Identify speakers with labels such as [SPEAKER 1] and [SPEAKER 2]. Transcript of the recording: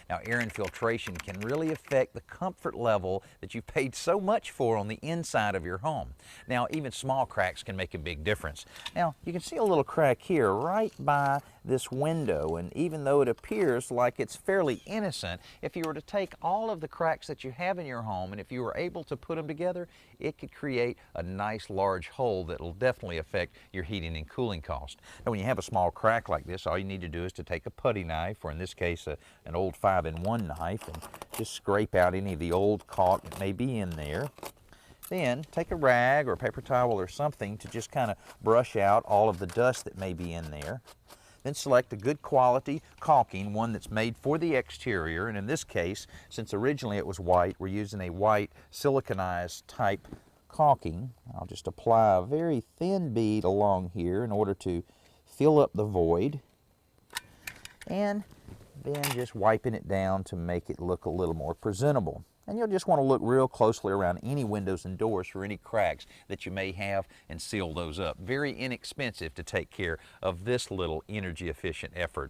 [SPEAKER 1] Now, air infiltration can really affect the comfort level that you've paid so much for on the inside of your home. Now, even small cracks can make a big difference. Now, you can see a little crack here right by this window, and even though it appears like it's fairly innocent, if you were to take all of the cracks that you have in your home and if you were able to put them together, it could create a nice large hole that will definitely affect your heating and cooling cost. Now, when you have a small crack like this, all you need to do is to take a putty knife, or in this case an old 5-in-1 knife, and just scrape out any of the old caulk that may be in there. Then take a rag or a paper towel or something to just kind of brush out all of the dust that may be in there. Then select a good quality caulking, one that's made for the exterior, and in this case, since originally it was white, we're using a white siliconized type caulking. I'll just apply a very thin bead along here in order to fill up the void, and then just wiping it down to make it look a little more presentable. And you'll just want to look real closely around any windows and doors for any cracks that you may have and seal those up. Very inexpensive to take care of this little energy efficient effort.